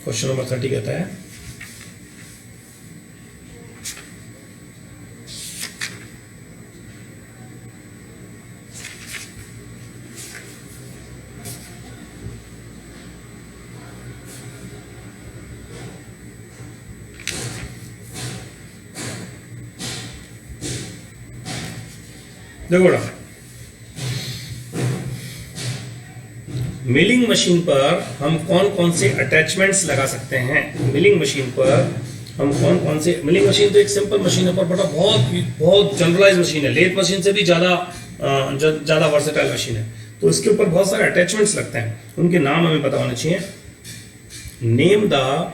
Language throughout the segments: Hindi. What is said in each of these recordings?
क्वेश्चन नंबर 30 कहता है देखो बेटा, मिलिंग मशीन पर हम कौन कौन से अटैचमेंट्स लगा सकते हैं। मिलिंग मशीन पर हम कौन कौन से, मिलिंग मशीन तो एक सिंपल मशीन है पर बड़ा बहुत जनरलाइज मशीन है, लेथ मशीन से भी ज़्यादा वर्सेटाइल मशीन है। तो इसके ऊपर बहुत सारे अटैचमेंट्स लगते हैं, उनके नाम हमें पता होने चाहिए। नेम द,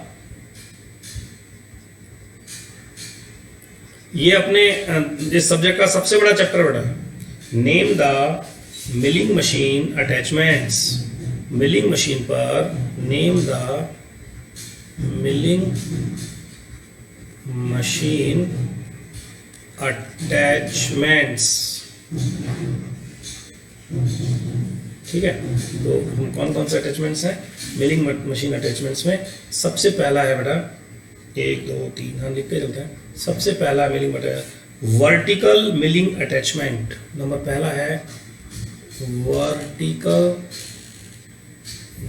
ये अपने इस सब्जेक्ट का सबसे बड़ा चैप्टर बेटा है। Name the milling machine attachments. Milling machine पर name the milling machine attachments. ठीक है, तो कौन कौन से अटैचमेंट्स हैं मिलिंग मशीन अटैचमेंट्स में? सबसे पहला है बेटा, 1 2 3, हाँ लिख के चलते हैं। सबसे पहला milling vertical milling attachment. Number पहला है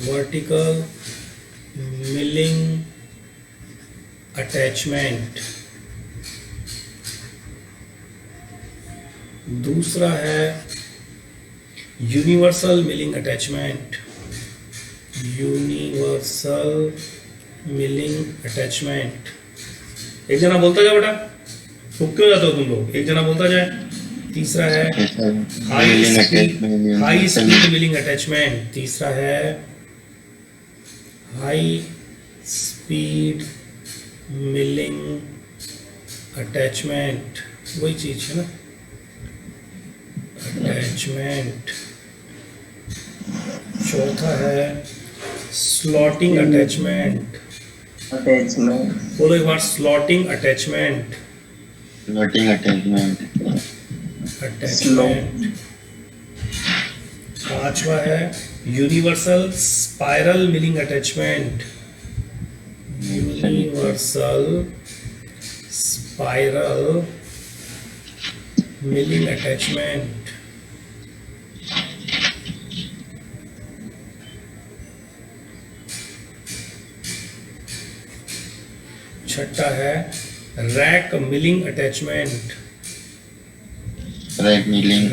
वर्टिकल मिलिंग अटैचमेंट। दूसरा है universal milling attachment. Universal milling attachment. एक जना बोलता जाए बेटा, रुक क्यों जाते हो तुम लोग, एक जना बोलता जाए। तीसरा है हाई स्पीड मिलिंग अटैचमेंट। तीसरा है हाई स्पीड मिलिंग अटैचमेंट, वही चीज है ना, अटैचमेंट। चौथा है स्लॉटिंग अटैचमेंट। बोलो एक बार, स्लॉटिंग अटैचमेंट। अटैचमेंट। पांचवा है universal spiral milling attachment. Universal spiral milling attachment. छठा है rack milling attachment. Rack milling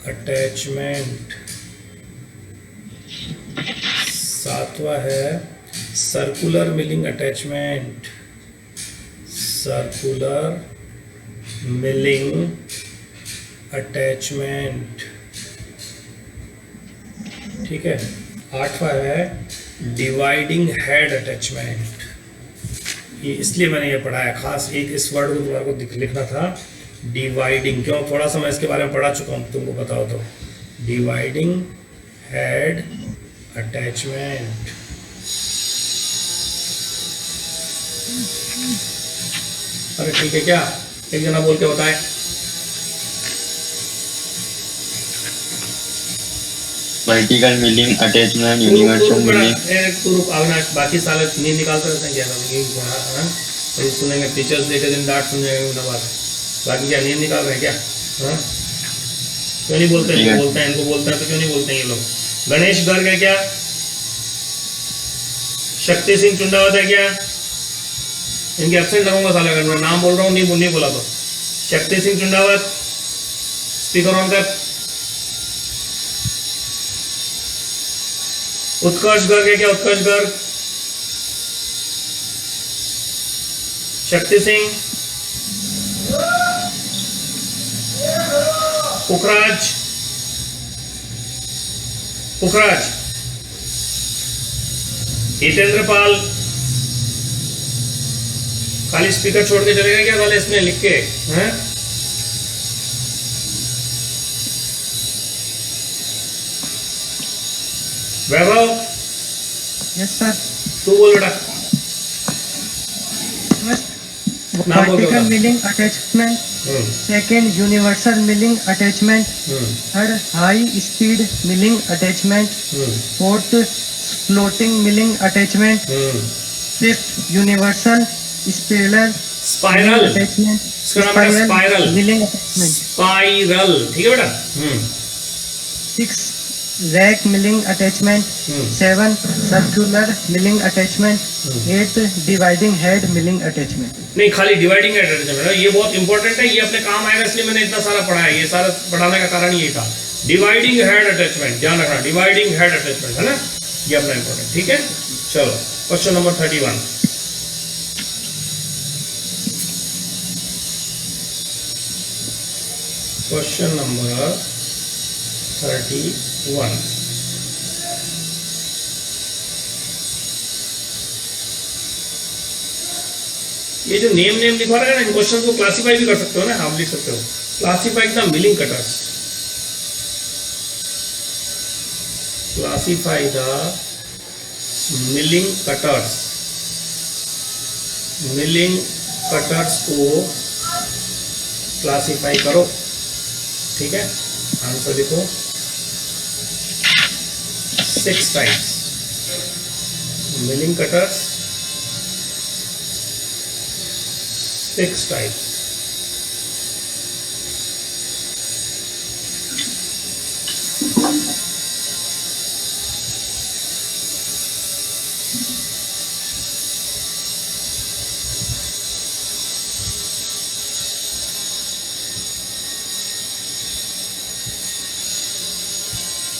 attachment. सातवां है circular milling attachment. Circular milling attachment. ठीक है। आठवां है डिवाइडिंग हेड अटैचमेंट। ये इसलिए मैंने ये पढ़ा है, खास एक इस वर्ड को तुम्हारे को लिखना था, डिवाइडिंग। क्यों, थोड़ा सा मैं इसके बारे में पढ़ा चुका हूँ, तुमको बताओ तो। Dividing head attachment. अरे ठीक है, क्या एक जना बोल के बताए। Vertical milling attachment, universal milling. तू रुक अविनाश, बाकी साले नींद निकालते रहते हैं क्या? तो सुनेंगे टीचर्स डे के दिन डांट सुनेंगे बाद, बाकी क्या नींद निकाल रहे हैं क्या? हाँ, क्यों नहीं बोलते हैं? बोलते हैं, इनको बोलते हैं तो क्यों नहीं बोलते हैं ये लोग? गणेश गर्ग है क्या? शक्ति सिंह चुंडावत है क्या? इनके एब्सेंट करूंगा साला, अगर मैं नाम बोल रहा हूँ नहीं बोला तो। शक्ति सिंह चुंडावत, स्पीकर ऑन कर। उत्कर्ष गर्ग है क्या? उत्कर्ष गर्ग। शक्ति सिंह, पुखराज, हितेंद्र पाल। खाली स्पीकर छोड़ के चलेगा क्या साले इसमें लिख के? हैं? वैभव। Yes sir. तू बोल बेटा। बस नाम बोल के वर्टिकल बता। Milling attachment, second universal milling attachment, third high speed milling attachment, fourth floating milling attachment, fifth universal spiral spiral, attachment, इसका नाम है स्पाइरल, मिलिंग अटैचमेंट, स्पाइरल, ठीक है बेटा। Six rack milling attachment, seven circular milling attachment, eight dividing head milling attachment. नहीं, खाली डिवाइडिंग हेड अटैचमेंट, ये बहुत इंपॉर्टेंट है, ये अपने काम आएगा, इसलिए मैंने इतना सारा पढ़ा है। ये सारा पढ़ाने का कारण ये था, डिवाइडिंग हेड अटैचमेंट, ध्यान रखना, डिवाइडिंग हेड अटैचमेंट है ना, ये अपना इंपॉर्टेंट, ठीक है। चलो क्वेश्चन नंबर 31। Question number 31। ये जो नेम लिखवा रखा है ना, इन क्वेश्चन को क्लासीफाई भी कर सकते हो ना, आप लिख सकते हो, classify the milling cutters, classify the milling cutters, milling cutters को क्लासीफाई करो, ठीक है। आंसर लिखो, 6 टाइप्स मिलिंग कटर्स, 6 टाइप्स।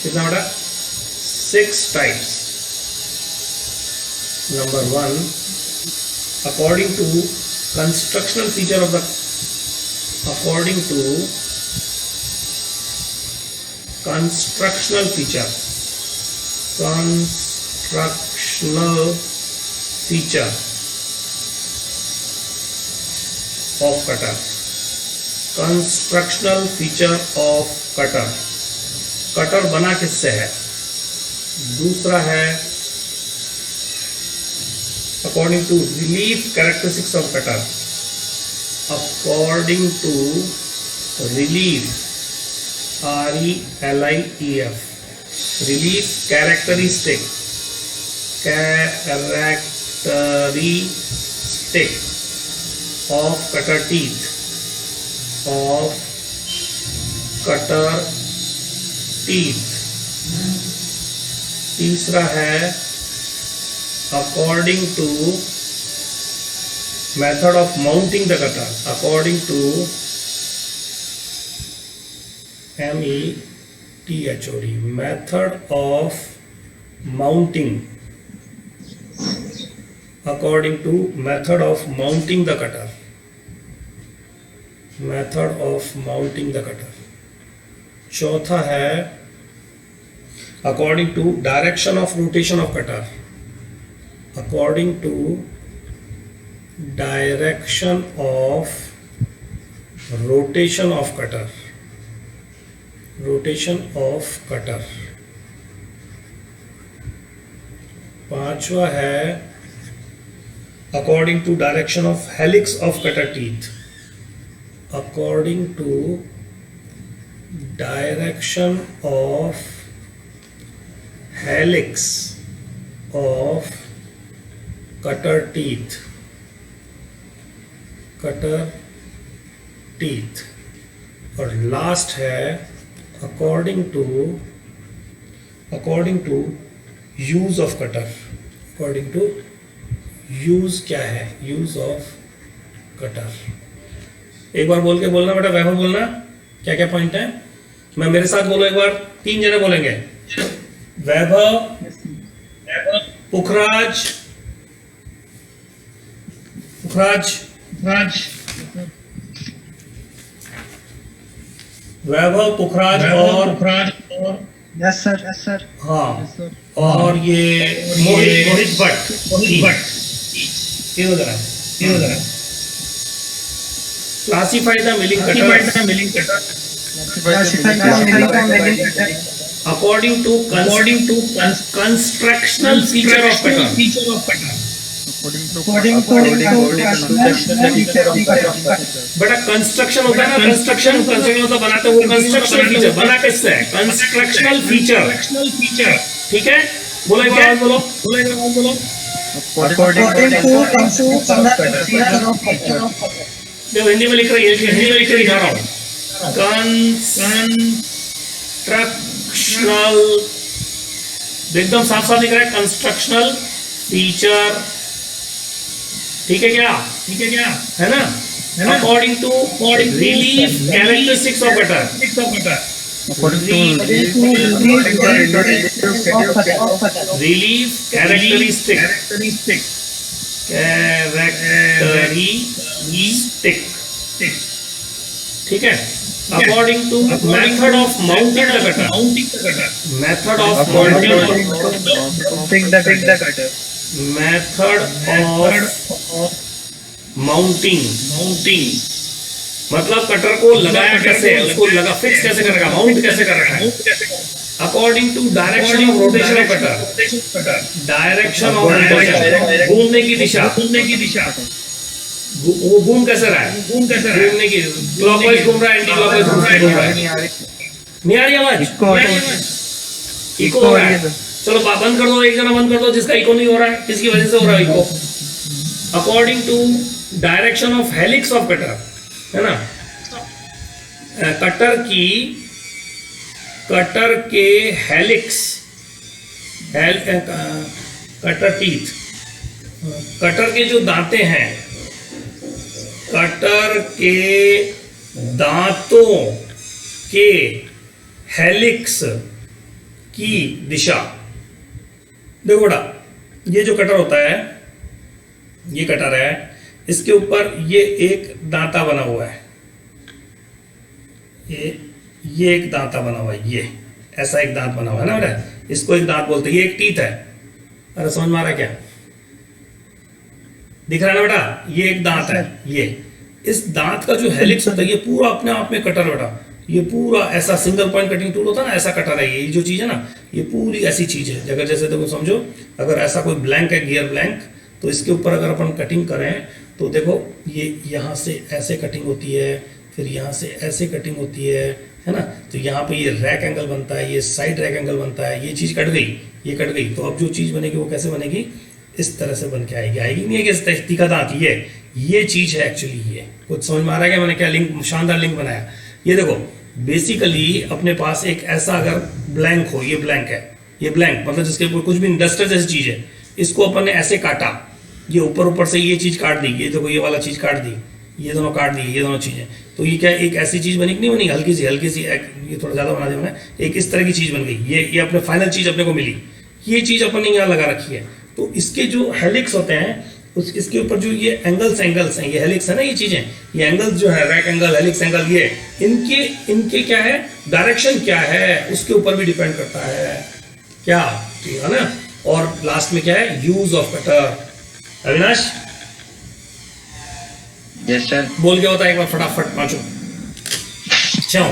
कितना बड़ा? 6 types. Number 1, according to constructional feature of the, according to constructional feature, constructional feature of cutter, constructional feature of cutter, cutter बना किससे है। दूसरा है according to relief characteristics of cutter, according to relief, RELIEF, relief characteristic, characteristic of cutter teeth, of cutter teeth. तीसरा है according to method of mounting the cutter, according to METHOD, method of mounting, according to method of mounting the cutter, method of mounting the cutter. चौथा है according to direction of rotation of cutter, according to direction of rotation of cutter, rotation of cutter. पांचवा है according to direction of helix of cutter teeth, according to direction of helix of cutter teeth, cutter teeth। और लास्ट है according to use of cutter, according to use क्या है, यूज ऑफ कटर। एक बार बोल के बोलना बेटा, वैभव बोलना क्या क्या पॉइंट है। मैं मेरे साथ बोलो एक बार, 3 जने बोलेंगे, वैभव, पुखराज, वैभव, पुखराज और यस सर। हाँ, और ये मोहित भट्ट, ये हो जरा, classify the milling cutter according to constructional feature of cutter, According to बेटा कंस्ट्रक्शन होता है ना, कंस्ट्रक्शन मतलब बनाते हैं, वो कंस्ट्रक्शनल फीचर बना किससे है? Constructional feature. ठीक है, बोलो एक बार बोलो। according to देखो हिंदी में लिख रही है, हिंदी में लिख के दिखा रहा हूँ। कंस्ट्रक्शनल, एकदम साफ साफ दिख रहा है, कंस्ट्रक्शनल फीचर। ठीक है क्या? है ना? According to relief characteristics of cutter, relief characteristic, ठीक है। According to method of mounting the cutter, method of mounting the cutter, method of mounting मतलब कटर को लगाया कैसे है, उसको लगा फिक्स कैसे करेगा, माउंट कैसे कर रखा है। According to direction of rotation of cutter, direction of rotation, घूमने की दिशा, वो घूम कैसे रहा है, घूमने की क्लॉकवाइज घूम रहा है, एंटी क्लॉकवाइज घूम रहा है। नहीं आ रही आवाज? इको हो रहा है। चलो बंद कर दो, एक जना बंद कर दो जिसका इको नहीं हो रहा है, किसकी वजह से हो रहा है echo. According to direction of helix of cutter, है ना, कटर के हेलिक्स, कटर टीथ, कटर के जो दांते हैं, कटर के दांतों के हेलिक्स की दिशा। देखो बेटा, ये जो कटर होता है, ये कटर है, इसके ऊपर ये एक दांता बना हुआ है, ये एक दांता बना हुआ है, ये ऐसा एक दांत बना हुआ है ना बेटा, इसको एक दांत बोलते हैं, ये एक टीथ है। अरे समझ में आ रहा है क्या? दिख रहा है ना बेटा, ये एक दांत है। ये इस दांत का जो हेलिक्स होता है, ये पूरा अपने आप में कटर बेटा, ये पूरा ऐसा सिंगल पॉइंट कटिंग टूल होता है ना, ऐसा कटर है। ये जो चीज है ना, ये पूरी ऐसी चीज है। अगर जैसे देखो समझो, अगर ऐसा कोई ब्लैंक है, गियर ब्लैंक, तो इसके ऊपर अगर अपन कटिंग करें तो देखो ये यहाँ से ऐसे कटिंग होती है, फिर यहाँ से ऐसे कटिंग होती है ना। तो यहाँ पे ये रैक एंगल बनता है, ये साइड रैक एंगल बनता है, ये चीज कट गई, ये कट गई। तो अब जो चीज बनेगी वो कैसे बनेगी? इस तरह से बन के आएगी नहीं है कि इस तीखा दांत, ये चीज है एक्चुअली। ये कुछ समझ में आ रहा है क्या? मैंने क्या लिंक, शानदार लिंक बनाया। ये देखो बेसिकली अपने पास एक ऐसा अगर ब्लैंक हो, ये ब्लैंक है, ये ब्लैंक मतलब जिसके ऊपर कुछ भी डस्टर जैसी चीज है, इसको अपन ने ऐसे काटा, ये ऊपर से ये चीज काट दी, ये देखो ये वाला चीज काट दी, ये दोनों काट दी, ये दोनों चीजें। तो ये क्या एक ऐसी चीज बनी कि नहीं बनी? हल्की सी ये थोड़ा ज्यादा बना दिया मैंने, एक इस तरह की चीज बन गई। ये अपने फाइनल चीज अपने को मिली, ये चीज अपन ने यहाँ लगा रखी है। तो इसके जो हेलिक्स होते हैं, इसके ऊपर जो ये एंगल्स हैं, ये हेलिक्स है ना, ये चीजें, ये एंगल्स जो है, रैक एंगल, हेलिक्स एंगल, ये इनके क्या है, डायरेक्शन क्या है, उसके ऊपर भी डिपेंड करता है क्या, ठीक है ना। और लास्ट में क्या है? Use of cutter. Avinash yes sir, बोल क्या होता है एक बार फटाफट पांचों। चलो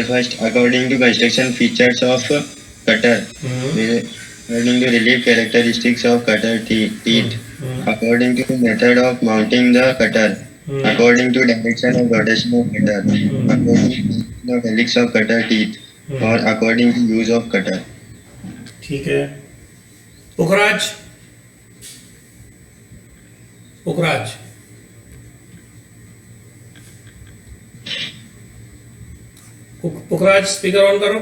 first according to construction features of cutter, according to relief characteristics of cutter teeth, according to the method of mounting the cutter, according to direction of rotation of cutter, according to the helix of cutter teeth, or according to use of cutter. ठीक है। पुखराज पुखराज स्पीकर ऑन करो।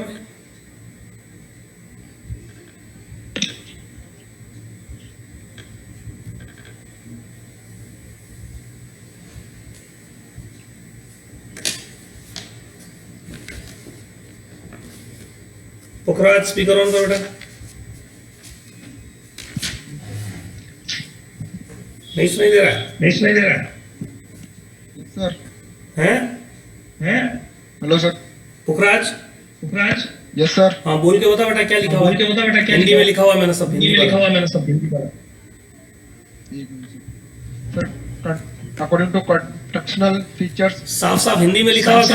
पुखराज स्पीकर ऑन करो बेटा। नहीं सुनाई दे रहा है? सर हैं? Hello sir. Pukhraj yes sir. हाँ बोल के बता बेटा, क्या लिखा हुआ है? हिंदी में लिखा हुआ है, मैंने सब हिंदी में लिखा हुआ है, मैंने सब हिंदी पढ़ा। Sir according to constructional features, साफ हिंदी में लिखा हुआ है,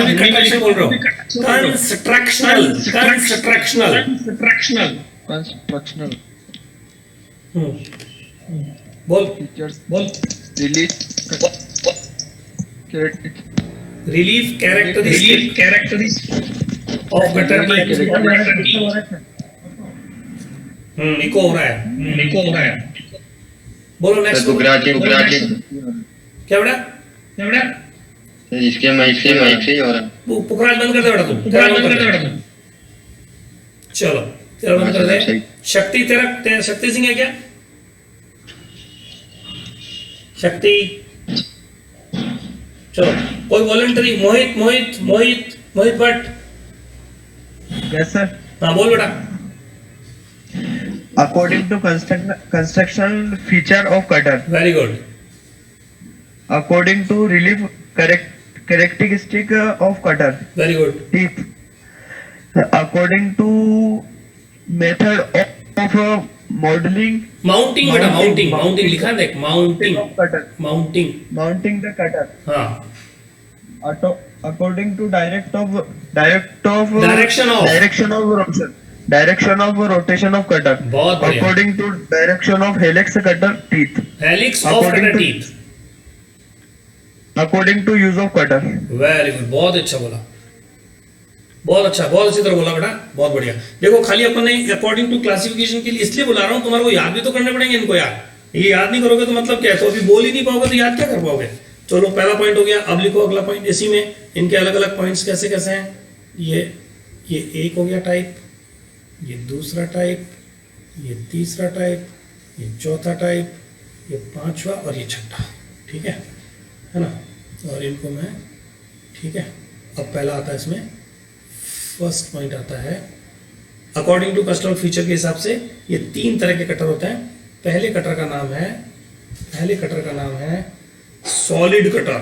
बोल रहा हूँ। कंस्ट्रक्शनल बोल features, बोल release, character- relief characteristic of cutter echo हो रहा है बोलो नेक्स्ट गुजराती क्या बेटा सर इसके माइक से ही हो रहा है। पुखराज बंद कर दे बेटा तू चलो तेरा बंद कर दे शक्ति तेरा शक्ति सिंह है क्या शक्ति चलो कोई वॉलंटरी मोहित भट्ट Yes, sir. हाँ बोल बेटा According to construction feature of cutter, very good according to relief characteristic of cutter very good teeth, according to method of modeling mounting बेटा माउंटिंग लिखा देख of cutter, mounting mounting the cutter, हाँ according to direction of rotation of cutter, बहुत बढ़िया according to direction of helix cutter teeth, helix of According cutter to- teeth according to use of cutter. Very good बहुत अच्छा बोला बहुत अच्छी तरह बोला बेटा बहुत बढ़िया देखो खाली अपन ने अकॉर्डिंग टू क्लासिफिकेशन के लिए इसलिए बुला रहा हूँ तुम्हारे को याद भी तो करने पड़ेंगे इनको यार ये याद नहीं करोगे तो मतलब क्या है तो अभी बोल ही नहीं पाओगे तो याद क्या कर पाओगे चलो पहला पॉइंट हो गया अब लिखो अगला पॉइंट इसी में इनके अलग अलग पॉइंट्स कैसे कैसे हैं ये एक हो गया टाइप ये दूसरा टाइप ये तीसरा टाइप ये चौथा टाइप ये पांचवा और ये छठा ठीक है ना और इनको मैं ठीक है अब पहला आता है इसमें फर्स्ट पॉइंट आता है अकॉर्डिंग टू कस्टमर फीचर के हिसाब से ये 3 तरह के कटर होते हैं पहले कटर का नाम है सॉलिड कटर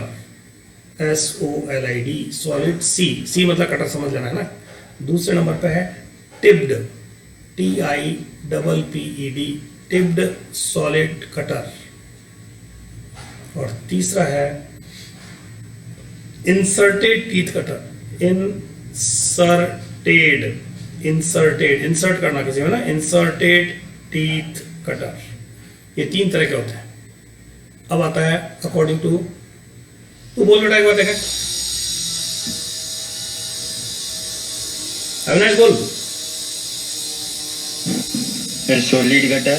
SOLID सॉलिड सी मतलब कटर समझ लेना है ना दूसरे नंबर पे है tipped TIPPED tipped solid cutter और तीसरा है इंसर्टेड टीथ कटर इंसर्ट करना किसी में ना इंसर्टेड टीथ कटर ये 3 तरह के होते हैं अब आता है अकॉर्डिंग टू तू बोल बेटा एक बार देखें अविनाश बोल solid cutter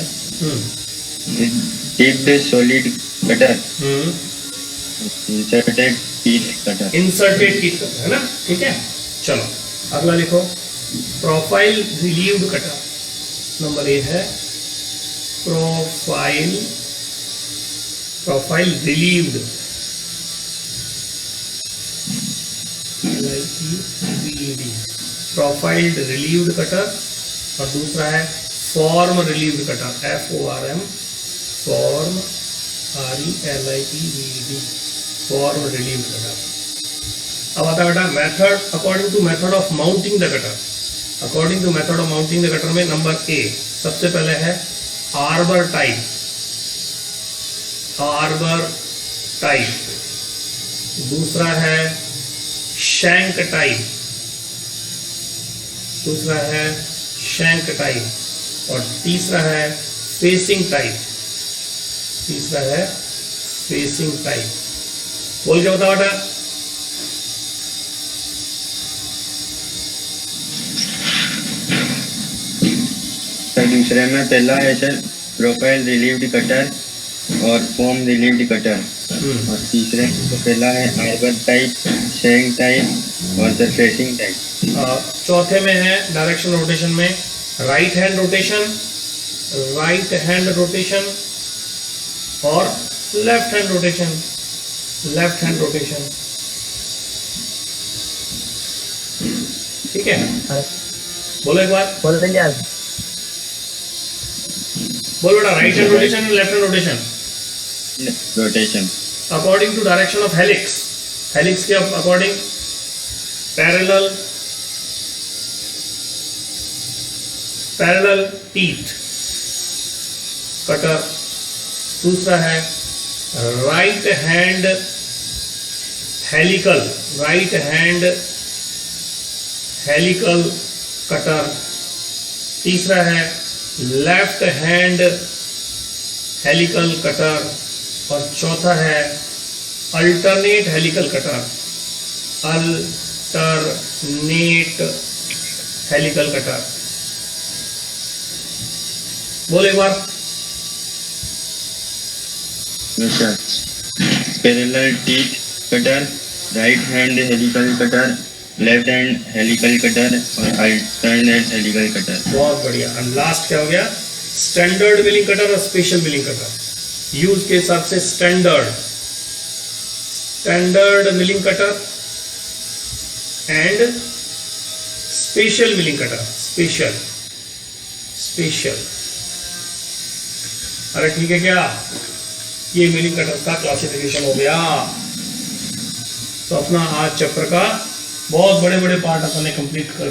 tipped solid cutter inserted teeth cutter है ना ठीक है चलो अगला लिखो प्रोफाइल रिलीव्ड कटर नंबर 1 है profile relieved profiled relieved cutter और दूसरा है form relieved cutter FORM form RELIEVED form relieved cutter अब आता है बेटा method according to method of mounting the cutter according to method of mounting the cutter में नंबर A सबसे पहले है आर्बर टाइप दूसरा है शैंक टाइप और तीसरा है फेसिंग टाइप बोल के बताओ बेटा दूसरे में पहला है सर प्रोफाइल रिलीव्ड कटर और फॉर्म रिलीव्ड कटर और तीसरे तो पहला है आर्बर टाइप शैंक टाइप और सरफेसिंग टाइप चौथे में है डायरेक्शन रोटेशन में राइट हैंड रोटेशन और लेफ्ट हैंड रोटेशन ठीक है बोलो एक बार बोल देंगे आज बोलो बेटा राइट हैंड रोटेशन और left hand rotation according to direction of helix के अकॉर्डिंग पैरेलल टीथ कटर दूसरा है राइट हैंड हेलिकल कटर तीसरा है लेफ्ट हैंड हेलिकल कटर और चौथा है alternate helical cutter. Alternate helical cutter, बोल एक बार। Yes, sir. Parallel teeth cutter, right hand helical cutter, left hand helical cutter और alternate helical cutter। बहुत बढ़िया। और लास्ट क्या हो गया? स्टैंडर्ड मिलिंग कटर और स्पेशल मिलिंग कटर। यूज के हिसाब से standard milling cutter and special milling cutter. Special. अरे ठीक है क्या? ये मिलिंग कटर का क्लासिफिकेशन हो गया। तो अपना आज चैप्टर का बहुत बड़े बड़े पार्ट अपने कंप्लीट कर